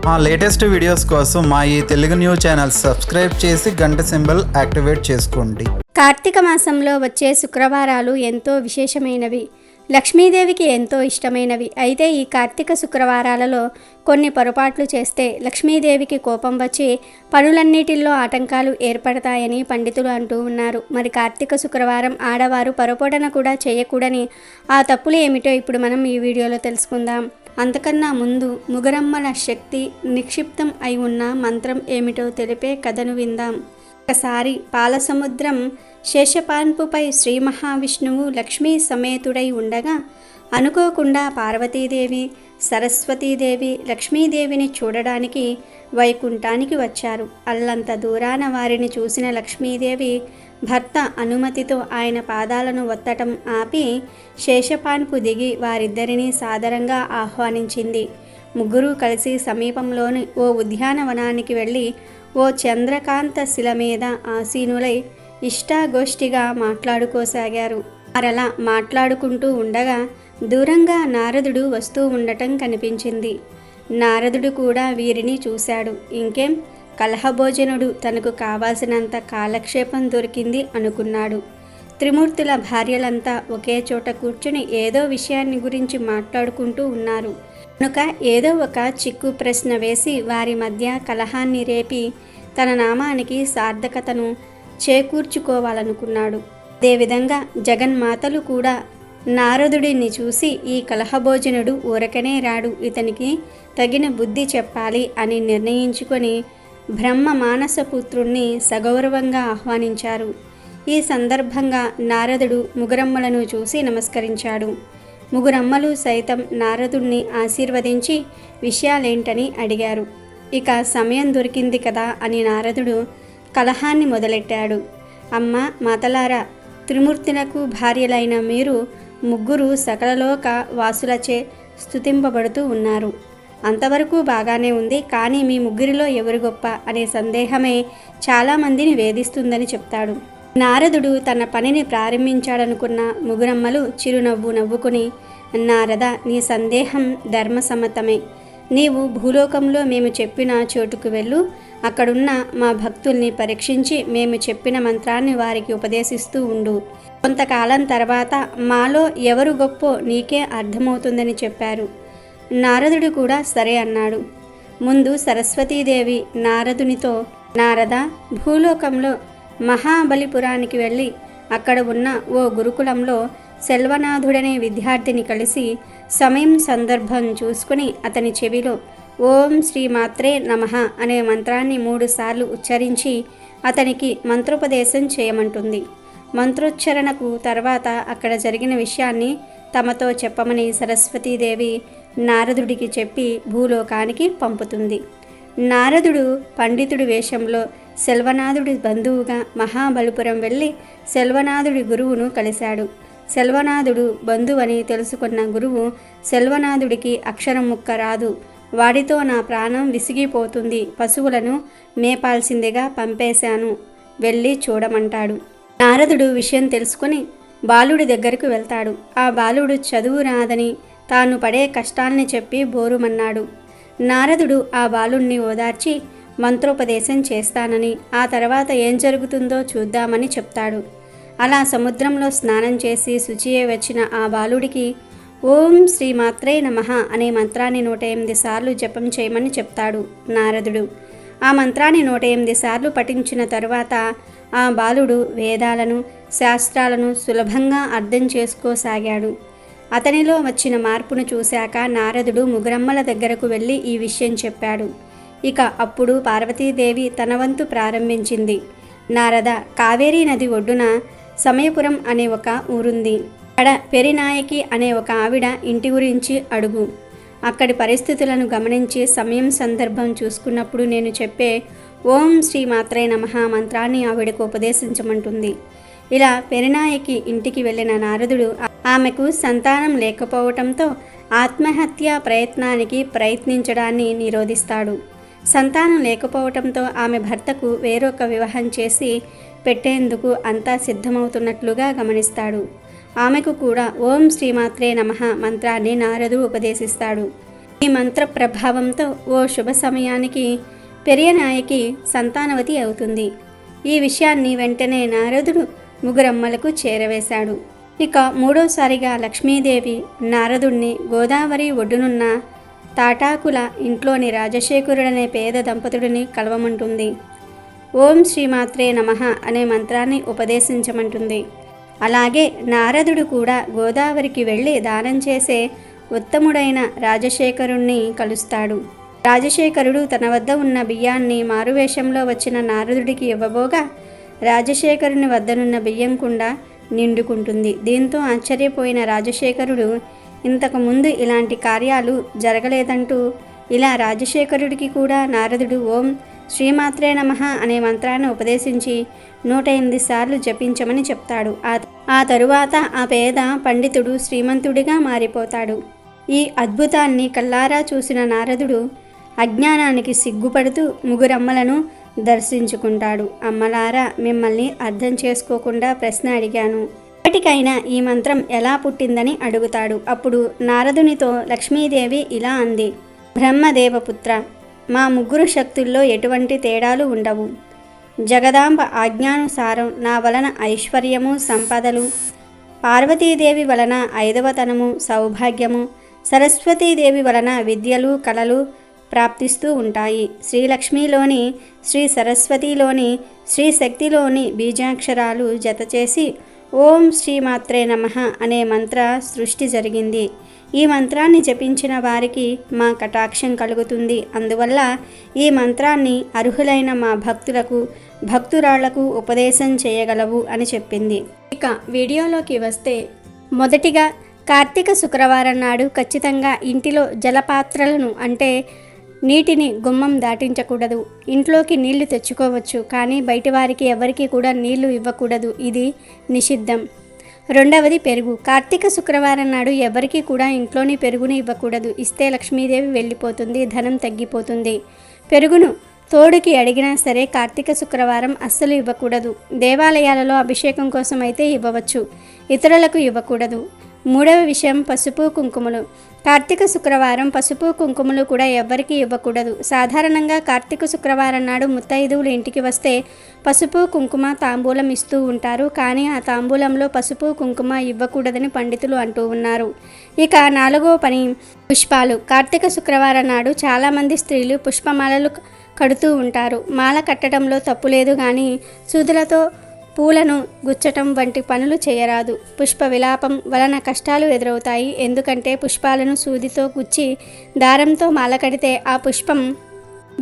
మా latest videos కోసం మా ఈ తెలుగు న్యూస్ ఛానల్ సబ్స్క్రైబ్ చేసి గంట సింబల్ యాక్టివేట్ చేసుకోండి. కార్తీక మాసంలో వచ్చే శుక్రవారాలు ఎంతో విశేషమైనవి, లక్ష్మీదేవికి ఎంతో ఇష్టమైనవి. అయితే ఈ కార్తీక శుక్రవారాలలో కొన్ని పొరపాట్లు చేస్తే లక్ష్మీదేవికి కోపం వచ్చి పనులన్నిటిల్లో ఆటంకాలు ఏర్పడతాయని పండితులు అంటూ ఉన్నారు. మరి కార్తీక శుక్రవారం ఆడవారు పొరపాటున కూడా చేయకూడని ఆ తప్పులు ఏమిటో ఇప్పుడు మనం ఈ వీడియోలో తెలుసుకుందాం. అంతకన్నా ముందు ముగురమ్మల శక్తి నిక్షిప్తం అయి ఉన్న మంత్రం ఏమిటో తెలిపే కథను విందాం. ఒకసారి పాలసముద్రం శేషపాన్పుపై శ్రీ మహావిష్ణువు లక్ష్మీ సమేతుడై ఉండగా అనుకోకుండా పార్వతీదేవి, సరస్వతీదేవి లక్ష్మీదేవిని చూడడానికి వైకుంఠానికి వచ్చారు. అల్లంత దూరాన వారిని చూసిన లక్ష్మీదేవి భర్త అనుమతితో ఆయన పాదాలను ఒత్తటం ఆపి శేషపాన్పు దిగి వారిద్దరినీ సాదరంగా ఆహ్వానించింది. ముగ్గురు కలిసి సమీపంలోని ఓ ఉద్యానవనానికి వెళ్ళి ఓ చంద్రకాంత శిల మీద ఆసీనులై ఇష్టాగోష్ఠిగా మాట్లాడుకోసాగారు. మరలా మాట్లాడుకుంటూ ఉండగా దూరంగా నారదుడు వస్తూ ఉండటం కనిపించింది. నారదుడు కూడా వీరిని చూశాడు. ఇంకేం, కలహభోజనుడు, తనకు కావాల్సినంత కాలక్షేపం దొరికింది అనుకున్నాడు. త్రిమూర్తుల భార్యలంతా ఒకే చోట కూర్చుని ఏదో విషయాన్ని గురించి మాట్లాడుకుంటూ ఉన్నారు కనుక ఏదో ఒక చిక్కు ప్రశ్న వేసి వారి మధ్య కలహాన్ని రేపి తన నామానికి సార్థకతను చేకూర్చుకోవాలనుకున్నాడు. అదేవిధంగా జగన్మాతలు కూడా నారదుడిని చూసి ఈ కలహభోజనుడు ఊరకనే రాడు, ఇతనికి తగిన బుద్ధి చెప్పాలి అని నిర్ణయించుకొని బ్రహ్మ మానసపుత్రుణ్ణి సగౌరవంగా ఆహ్వానించారు. ఈ సందర్భంగా నారదుడు ముగురమ్మలను చూసి నమస్కరించాడు. ముగురమ్మలు సైతం నారదుణ్ణి ఆశీర్వదించి విషయాలేంటని అడిగారు. ఇక సమయం దొరికింది కదా అని నారదుడు కలహాన్ని మొదలెట్టాడు. అమ్మ మాతలారా, త్రిమూర్తులకు భార్యలైన మీరు ముగ్గురు సకలలోక వాసులచే స్తుతింపబడుతూ ఉన్నారు. అంతవరకు బాగానే ఉంది, కానీ మీ ముగ్గురిలో ఎవరు గొప్ప అనే సందేహమే చాలామందిని వేధిస్తుందని చెప్తాడు. నారదుడు తన పనిని ప్రారంభించాడనుకున్న ముగురమ్మలు చిరునవ్వు నవ్వుకుని, నారద, నీ సందేహం ధర్మసమ్మతమే. నీవు భూలోకంలో మేము చెప్పిన చోటుకు వెళ్ళు. అక్కడున్న మా భక్తుల్ని పరీక్షించి మేము చెప్పిన మంత్రాన్ని వారికి ఉపదేశిస్తూ ఉండు. కొంతకాలం తర్వాత మాలో ఎవరు గొప్పో నీకే అర్థమవుతుందని చెప్పారు. నారదుడు కూడా సరే అన్నాడు. ముందు సరస్వతీదేవి నారదునితో, నారద, భూలోకంలో మహాబలిపురానికి వెళ్ళి అక్కడ ఉన్న ఓ గురుకులంలో సెల్వనాథుడనే విద్యార్థిని కలిసి సమయం సందర్భం చూసుకుని అతని చెవిలో ఓం శ్రీ మాత్రే నమః అనే మంత్రాన్ని 3 సార్లు ఉచ్చరించి అతనికి మంత్రోపదేశం చేయమంటుంది. మంత్రోచ్చరణకు తర్వాత అక్కడ జరిగిన విషయాన్ని తమతో చెప్పమని సరస్వతీదేవి నారదుడికి చెప్పి భూలోకానికి పంపుతుంది. నారదుడు పండితుడి వేషంలో సెల్వనాథుడి బంధువుగా మహాబలిపురం వెళ్ళి సెల్వనాథుడి గురువును కలిశాడు. సెల్వనాథుడు బంధువని తెలుసుకున్న గురువు సెల్వనాథుడికి అక్షరం ముక్క రాదు, వాడితో నా ప్రాణం విసిగిపోతుంది, పశువులను మేపాల్సిందిగా పంపేశాను, వెళ్ళి చూడమంటాడు. నారదుడు విషయం తెలుసుకుని బాలుడి దగ్గరకు వెళ్తాడు. ఆ బాలుడు చదువు రాదని తాను పడే కష్టాల్ని చెప్పి బోరుమన్నాడు. నారదుడు ఆ బాలుణ్ణి ఓదార్చి మంత్రోపదేశం చేస్తానని, ఆ తర్వాత ఏం జరుగుతుందో చూద్దామని చెప్తాడు. అలా సముద్రంలో స్నానం చేసి శుచియే వచ్చిన ఆ బాలుడికి ఓం శ్రీ మాత్రే నమః అనే మంత్రాన్ని 108 సార్లు జపం చేయమని చెప్తాడు నారదుడు. ఆ మంత్రాన్ని 108 సార్లు పఠించిన తరువాత ఆ బాలుడు వేదాలను, శాస్త్రాలను సులభంగా అర్థం చేసుకోసాగాడు. అతనిలో వచ్చిన మార్పును చూశాక నారదుడు ముగురమ్మల దగ్గరకు వెళ్ళి ఈ విషయం చెప్పాడు. ఇక అప్పుడు పార్వతీదేవి తన వంతు ప్రారంభించింది. నారద, కావేరీ నది ఒడ్డున సమయపురం అనే ఒక ఊరుంది. అక్కడ పెరినాయకి అనే ఒక ఆవిడ ఇంటి గురించి అడుగు. అక్కడి పరిస్థితులను గమనించి సమయం సందర్భం చూసుకున్నప్పుడు నేను చెప్పే ఓం శ్రీ మాత్రే నమః మంత్రాన్ని ఆవిడకు ఉపదేశించమంటుంది. ఇలా పెరినాయకి ఇంటికి వెళ్ళిన నారదుడు ఆమెకు సంతానం లేకపోవటంతో ఆత్మహత్య ప్రయత్నానికి ప్రయత్నించడాన్ని నిరోధిస్తాడు. సంతానం లేకపోవటంతో ఆమె భర్తకు వేరొక వివాహం చేసి పెట్టేందుకు అంతా సిద్ధమవుతున్నట్లుగా గమనిస్తాడు. ఆమెకు కూడా ఓం శ్రీమాత్రే నమః మంత్రాన్ని నారదు ఉపదేశిస్తాడు. ఈ మంత్ర ప్రభావంతో ఓ శుభ సమయానికి పెరియనాయకి సంతానవతి అవుతుంది. ఈ విషయాన్ని వెంటనే నారదుడు ముగ్గురమ్మలకు చేరవేశాడు. ఇక మూడోసారిగా లక్ష్మీదేవి నారదుణ్ణి గోదావరి ఒడ్డునున్న తాటాకుల ఇంట్లోని రాజశేఖరుడనే పేద దంపతుడిని కలవమంటుంది. ఓం శ్రీమాత్రే నమః అనే మంత్రాన్ని ఉపదేశించమంటుంది. అలాగే నారదుడు కూడా గోదావరికి వెళ్ళి దానం చేసే ఉత్తముడైన రాజశేఖరుణ్ణి కలుస్తాడు. రాజశేఖరుడు తన వద్ద ఉన్న బియ్యాన్ని మారువేషంలో వచ్చిన నారదుడికి ఇవ్వబోగా రాజశేఖరుని వద్దనున్న బియ్యం కుండ నిండుకుంటుంది. దీంతో ఆశ్చర్యపోయిన రాజశేఖరుడు ఇంతకు ముందు ఇలాంటి కార్యాలు జరగలేదంటూ ఇలా రాజశేఖరుడికి కూడా నారదుడు ఓం శ్రీమాత్రే నమః అనే మంత్రాన్ని ఉపదేశించి 108 సార్లు జపించమని చెప్తాడు. ఆ తరువాత ఆ పేద పండితుడు శ్రీమంతుడిగా మారిపోతాడు. ఈ అద్భుతాన్ని కల్లారా చూసిన నారదుడు అజ్ఞానానికి సిగ్గుపడుతూ ముగ్గురమ్మలను దర్శించుకుంటాడు. అమ్మలారా, మిమ్మల్ని అర్థం చేసుకోకుండా ప్రశ్న అడిగాను. ఇప్పటికైనా ఈ మంత్రం ఎలా పుట్టిందని అడుగుతాడు. అప్పుడు నారదునితో లక్ష్మీదేవి ఇలా అంది. బ్రహ్మదేవపుత్ర, మా ముగ్గురు శక్తుల్లో ఎటువంటి తేడాలు ఉండవు. జగదాంబ ఆజ్ఞానుసారం నా వలన ఐశ్వర్యము, సంపదలు, పార్వతీదేవి వలన ఐదవతనము, సౌభాగ్యము, సరస్వతీదేవి వలన విద్యలు, కళలు ప్రాప్తిస్తూ ఉంటాయి. శ్రీలక్ష్మిలోని, శ్రీ సరస్వతిలోని, శ్రీ శక్తిలోని బీజాక్షరాలు జతచేసి ఓం శ్రీమాత్రే నమః అనే మంత్ర సృష్టి జరిగింది. ఈ మంత్రాన్ని జపించిన వారికి మా కటాక్షం కలుగుతుంది. అందువల్ల ఈ మంత్రాన్ని అర్హులైన మా భక్తులకు, భక్తురాళ్లకు ఉపదేశం చేయగలవు అని చెప్పింది. ఇక వీడియోలోకి వస్తే, మొదటిగా కార్తీక శుక్రవారం నాడు ఖచ్చితంగా ఇంటిలో జలపాత్రలను అంటే నీటిని గుమ్మం దాటించకూడదు. ఇంట్లోకి నీళ్లు తెచ్చుకోవచ్చు, కానీ బయటి వారికి ఎవరికి కూడా నీళ్లు ఇవ్వకూడదు. ఇది నిషిద్ధం. రెండవది పెరుగు. కార్తీక శుక్రవారం నాడు ఎవరికి కూడా ఇంట్లోని పెరుగుని ఇవ్వకూడదు. ఇస్తే లక్ష్మీదేవి వెళ్ళిపోతుంది, ధనం తగ్గిపోతుంది. పెరుగును తోడుకి అడిగినా సరే కార్తీక శుక్రవారం అస్సలు ఇవ్వకూడదు. దేవాలయాలలో అభిషేకం కోసం అయితే ఇవ్వవచ్చు, ఇతరులకు ఇవ్వకూడదు. మూడవ విషయం పసుపు కుంకుమలు. కార్తీక శుక్రవారం పసుపు కుంకుమలు కూడా ఎవ్వరికీ ఇవ్వకూడదు. సాధారణంగా కార్తీక శుక్రవారం నాడు ముత్తైదువులు ఇంటికి వస్తే పసుపు కుంకుమ తాంబూలం ఇస్తూ ఉంటారు. కానీ ఆ తాంబూలంలో పసుపు కుంకుమ ఇవ్వకూడదని పండితులు అంటూ ఉన్నారు. ఇక నాలుగో పని పుష్పాలు. కార్తీక శుక్రవారం నాడు చాలామంది స్త్రీలు పుష్పమాలలు కడుతూ ఉంటారు. మాల కట్టడంలో తప్పు లేదు, కానీ సూదులతో పూలను గుచ్చటం వంటి పనులు చేయరాదు. పుష్ప విలాపం వలన కష్టాలు ఎదురవుతాయి. ఎందుకంటే పుష్పాలను సూదితో గుచ్చి దారంతో మాల కడితే ఆ పుష్పం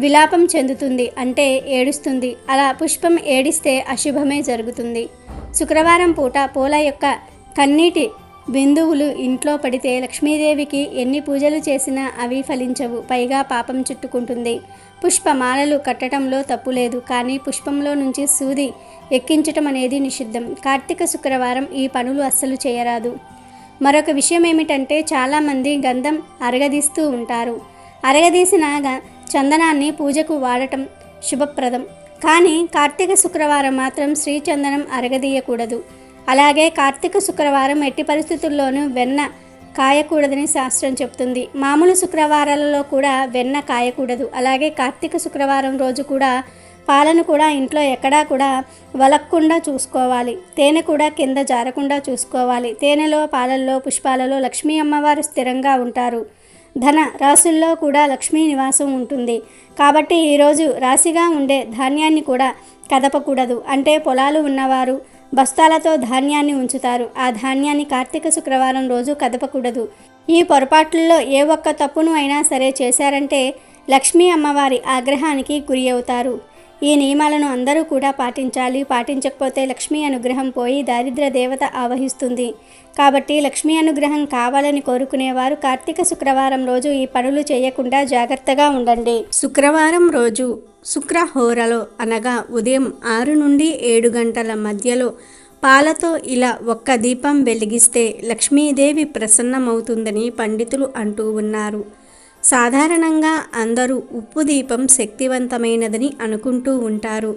విలాపం చెందుతుంది, అంటే ఏడుస్తుంది. అలా పుష్పం ఏడిస్తే అశుభమే జరుగుతుంది. శుక్రవారం పూట పూల యొక్క కన్నీటి బిందువులు ఇంట్లో పడితే లక్ష్మీదేవికి ఎన్ని పూజలు చేసినా అవి ఫలించవు, పైగా పాపం చుట్టుకుంటుంది. పుష్పమాలలు కట్టడంలో తప్పు లేదు, కానీ పుష్పంలో నుంచి సూది ఎక్కించటం అనేది నిషిద్ధం. కార్తీక శుక్రవారం ఈ పనులు అస్సలు చేయరాదు. మరొక విషయం ఏమిటంటే, చాలామంది గంధం అరగదీస్తూ ఉంటారు. అరగదీసిన చందనాన్ని పూజకు వాడటం శుభప్రదం. కానీ కార్తీక శుక్రవారం మాత్రం శ్రీచందనం అరగదీయకూడదు. అలాగే కార్తీక శుక్రవారం ఎట్టి పరిస్థితుల్లోనూ వెన్న కాయకూడదని శాస్త్రం చెప్తుంది. మామూలు శుక్రవారాలలో కూడా వెన్న కాయకూడదు. అలాగే కార్తీక శుక్రవారం రోజు కూడా పాలను కూడా ఇంట్లో ఎక్కడా కూడా వలక్కుండా చూసుకోవాలి. తేనె కూడా కింద జారకుండా చూసుకోవాలి. తేనెలో, పాలల్లో, పుష్పాలలో లక్ష్మీ అమ్మవారు స్థిరంగా ఉంటారు. ధన రాశుల్లో కూడా లక్ష్మీ నివాసం ఉంటుంది. కాబట్టి ఈరోజు రాశిగా ఉండే ధాన్యాన్ని కూడా కదపకూడదు. అంటే పొలాలు ఉన్నవారు బస్తాలతో ధాన్యాన్ని ఉంచుతారు. ఆ ధాన్యాన్ని కార్తీక శుక్రవారం రోజు కదపకూడదు. ఈ పొరపాట్లలో ఏ ఒక్క తప్పును అయినా సరే చేశారంటే లక్ష్మీ అమ్మవారి ఆగ్రహానికి గురి అవుతారు. ఈ నియమాలను అందరూ కూడా పాటించాలి. పాటించకపోతే లక్ష్మీ అనుగ్రహం పోయి దారిద్ర్య దేవత ఆవహిస్తుంది. కాబట్టి లక్ష్మీ అనుగ్రహం కావాలని కోరుకునేవారు కార్తీక శుక్రవారం రోజు ఈ పనులు చేయకుండా జాగ్రత్తగా ఉండండి. శుక్రవారం రోజు శుక్రహోరలో అనగా ఉదయం 6 నుండి 7 గంటల మధ్యలో పాలతో ఇలా ఒక్క దీపం వెలిగిస్తే లక్ష్మీదేవి ప్రసన్నమవుతుందని పండితులు అంటూ ఉన్నారు. సాధారణంగా అందరూ ఉప్పు దీపం శక్తివంతమైనదని అనుకుంటూ ఉంటారు.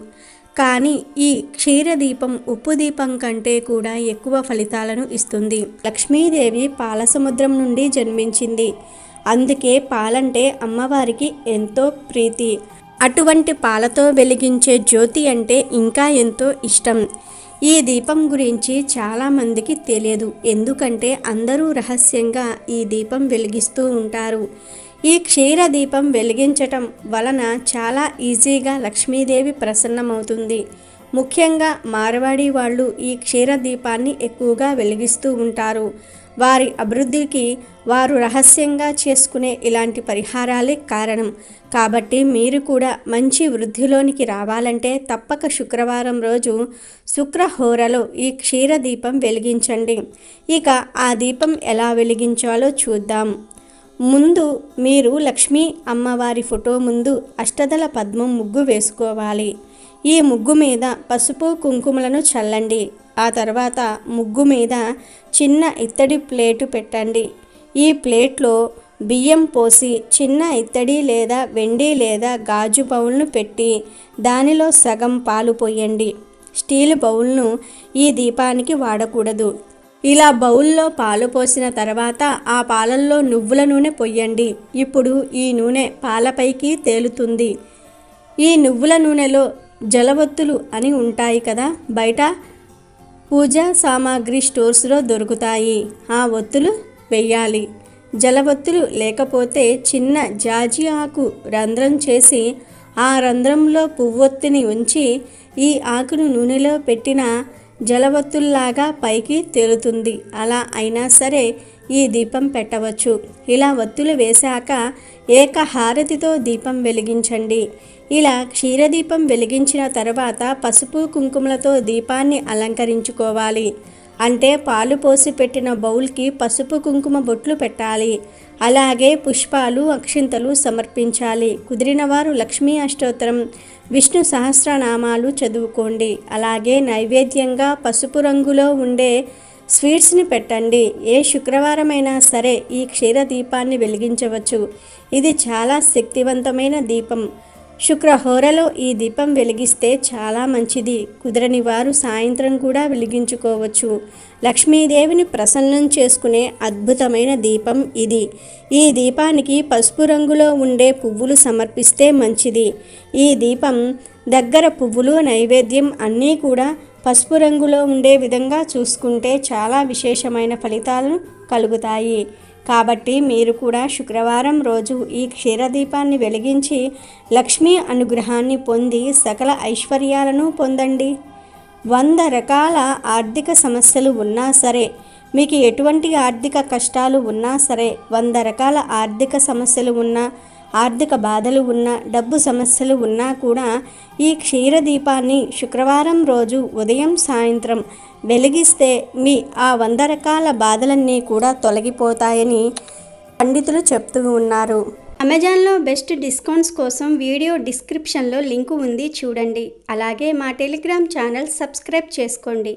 కానీ ఈ క్షీరదీపం ఉప్పు దీపం కంటే కూడా ఎక్కువ ఫలితాలను ఇస్తుంది. లక్ష్మీదేవి పాల సముద్రం నుండి జన్మించింది. అందుకే పాలంటే అమ్మవారికి ఎంతో ప్రీతి. అటువంటి పాలతో వెలిగించే జ్యోతి అంటే ఇంకా ఎంతో ఇష్టం. ఈ దీపం గురించి చాలామందికి తెలియదు, ఎందుకంటే అందరూ రహస్యంగా ఈ దీపం వెలిగిస్తూ ఉంటారు. ఈ క్షీర దీపం వెలిగించటం వలన చాలా ఈజీగా లక్ష్మీదేవి ప్రసన్నమవుతుంది. ముఖ్యంగా మార్వాడి వాళ్ళు ఈ క్షీర దీపాన్ని ఎక్కువగా వెలిగిస్తూ ఉంటారు. వారి అభివృద్ధికి వారు రహస్యంగా చేసుకునే ఇలాంటి పరిహారాలే కారణం. కాబట్టి మీరు కూడా మంచి వృద్ధిలోనికి రావాలంటే తప్పక శుక్రవారం రోజు శుక్రహోరలో ఈ క్షీర దీపం వెలిగించండి. ఇక ఆ దీపం ఎలా వెలిగించాలో చూద్దాం. ముందు మీరు లక్ష్మీ అమ్మవారి ఫోటో ముందు అష్టదళ పద్మం ముగ్గు వేసుకోవాలి. ఈ ముగ్గు మీద పసుపు కుంకుమలను చల్లండి. ఆ తర్వాత ముగ్గు మీద చిన్న ఇత్తడి ప్లేటు పెట్టండి. ఈ ప్లేట్లో బియ్యం పోసి చిన్న ఇత్తడి లేదా వెండి లేదా గాజు బౌల్ను పెట్టి దానిలో సగం పాలు పోయండి. స్టీల్ బౌల్ను ఈ దీపానికి వాడకూడదు. ఇలా బౌల్లో పాలు పోసిన తర్వాత ఆ పాలల్లో నువ్వుల నూనె పొయ్యండి. ఇప్పుడు ఈ నూనె పాలపైకి తేలుతుంది. ఈ నువ్వుల నూనెలో జలవత్తులు అని ఉంటాయి కదా, బయట పూజా సామాగ్రి స్టోర్స్లో దొరుకుతాయి. ఆ ఒత్తులు వెయ్యాలి. జలవత్తులు లేకపోతే చిన్న జాజి ఆకు రంధ్రం చేసి ఆ రంధ్రంలో పువ్వొత్తిని ఉంచి ఈ ఆకును నూనెలో పెట్టిన జలవత్తుల్లాగా పైకి తేలుతుంది. అలా అయినా సరే ఈ దీపం పెట్టవచ్చు. ఇలా ఒత్తులు వేశాక ఏకహారతితో దీపం వెలిగించండి. ఇలా క్షీరదీపం వెలిగించిన తర్వాత పసుపు కుంకుమలతో దీపాన్ని అలంకరించుకోవాలి. అంటే పాలు పోసి పెట్టిన బౌల్కి పసుపు కుంకుమ బొట్లు పెట్టాలి. అలాగే పుష్పాలు అక్షింతలు సమర్పించాలి. కుదిరిన వారు లక్ష్మీ అష్టోత్తరం విష్ణు సహస్రనామాలు చదువుకోండి. అలాగే నైవేద్యంగా పసుపు రంగులో ఉండే స్వీట్స్ని పెట్టండి. ఏ శుక్రవారమైనా సరే ఈ క్షీర దీపాన్ని వెలిగించవచ్చు. ఇది చాలా శక్తివంతమైన దీపం. శుక్రహోరలో ఈ దీపం వెలిగిస్తే చాలా మంచిది. కుదరని వారు సాయంత్రం కూడా వెలిగించుకోవచ్చు. లక్ష్మీదేవిని ప్రసన్నం చేసుకునే అద్భుతమైన దీపం ఇది. ఈ దీపానికి పసుపు రంగులో ఉండే పువ్వులు సమర్పిస్తే మంచిది. ఈ దీపం దగ్గర పువ్వులు నైవేద్యం అన్నీ కూడా పసుపు రంగులో ఉండే విధంగా చూసుకుంటే చాలా విశేషమైన ఫలితాలు కలుగుతాయి. కాబట్టి మీరు కూడా శుక్రవారం రోజు ఈ క్షీరదీపాన్ని వెలిగించి లక్ష్మీ అనుగ్రహాన్ని పొంది సకల ఐశ్వర్యాలను పొందండి. 100 రకాల ఆర్థిక సమస్యలు ఉన్నా సరే, మీకు ఎటువంటి ఆర్థిక కష్టాలు ఉన్నా సరే, 100 రకాల ఆర్థిక సమస్యలు ఉన్నా, ఆర్థిక బాధలు ఉన్నా, డబ్బు సమస్యలు ఉన్నా కూడా ఈ క్షీరదీపాన్ని శుక్రవారం రోజు ఉదయం సాయంత్రం వెలిగిస్తే మీ ఆ 100 రకాల బాధలన్నీ కూడా తొలగిపోతాయని పండితులు చెప్తూ ఉన్నారు. అమెజాన్లో బెస్ట్ డిస్కౌంట్స్ కోసం వీడియో డిస్క్రిప్షన్లో లింకు ఉంది, చూడండి. అలాగే మా టెలిగ్రామ్ ఛానల్ సబ్స్క్రైబ్ చేసుకోండి.